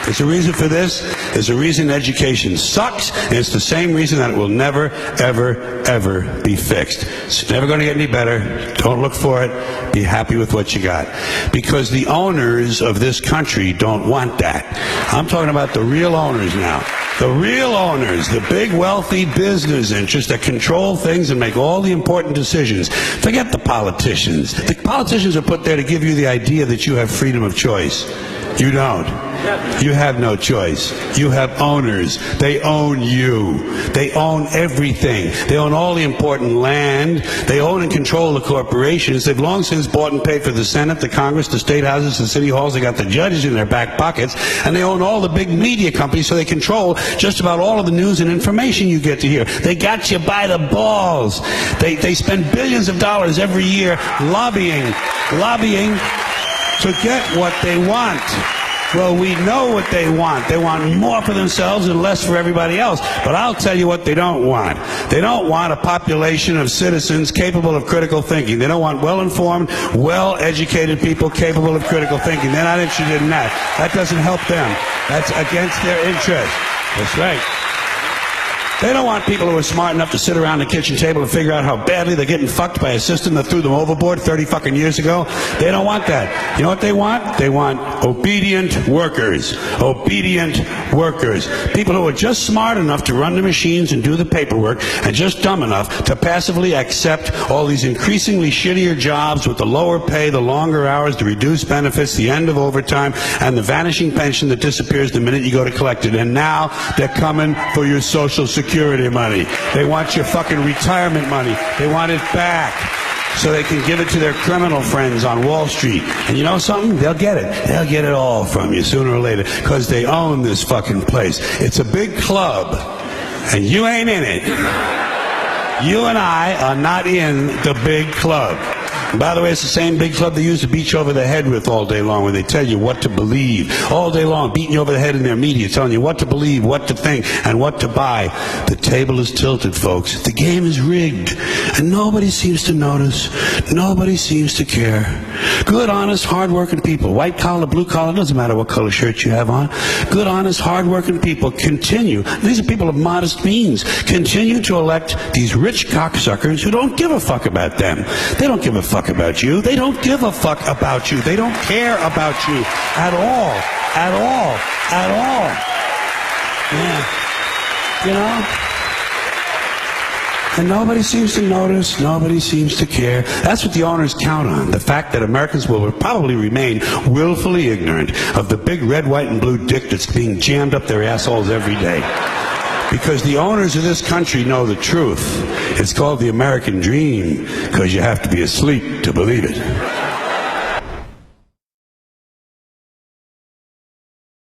There's a reason for this. There's a reason education sucks, and it's the same reason that it will never, ever, ever be fixed. It's never going to get any better. Don't look for it. Be happy with what you got. Because the owners of this country don't want that. I'm talking about the real owners now. The real owners, the big wealthy business interests that control things and make all the important decisions. Forget the politicians. The politicians are put there to give you the idea that you have freedom of choice. You don't. You have no choice. You have owners. They own you. They own everything. They own all the important land. They own and control the corporations. They've long since bought and paid for the Senate, the Congress, the state houses, the city halls. They got the judges in their back pockets. And they own all the big media companies, so they control just about all of the news and information you get to hear. They got you by the balls. They spend billions of dollars every year lobbying to get what they want. Well, we know what they want. They want more for themselves and less for everybody else. But I'll tell you what they don't want. They don't want a population of citizens capable of critical thinking. They don't want well-informed, well-educated people capable of critical thinking. They're not interested in that. That doesn't help them. That's against their interest. That's right. They don't want people who are smart enough to sit around the kitchen table and figure out how badly they're getting fucked by a system that threw them overboard 30 fucking years ago. They don't want that. You know what they want? They want obedient workers. Obedient workers. People who are just smart enough to run the machines and do the paperwork, and just dumb enough to passively accept all these increasingly shittier jobs with the lower pay, the longer hours, the reduced benefits, the end of overtime, and the vanishing pension that disappears the minute you go to collect it. And now they're coming for your Social Security money. They want your fucking retirement money. They want it back so they can give it to their criminal friends on Wall Street. And you know something? They'll get it. They'll get it all from you sooner or later, because they own this fucking place. It's a big club, and you ain't in it. You and I are not in the big club. And by the way, it's the same big club they use to beat you over the head with all day long, when they tell you what to believe. All day long, beating you over the head in their media, telling you what to believe, what to think, and what to buy. The table is tilted, folks. The game is rigged. And nobody seems to notice. Nobody seems to care. Good, honest, hard-working people, white collar, blue collar, doesn't matter what color shirt you have on. Good, honest, hard-working people continue. These are people of modest means. Continue to elect these rich cocksuckers who don't give a fuck about them. They don't give a fuck about you. They don't give a fuck about you. They don't care about you at all. At all. At all. Yeah. You know? And nobody seems to notice. Nobody seems to care. That's what the owners count on. The fact that Americans will probably remain willfully ignorant of the big red, white, and blue dick that's being jammed up their assholes every day. Because the owners of this country know the truth. It's called the American dream, because you have to be asleep to believe it.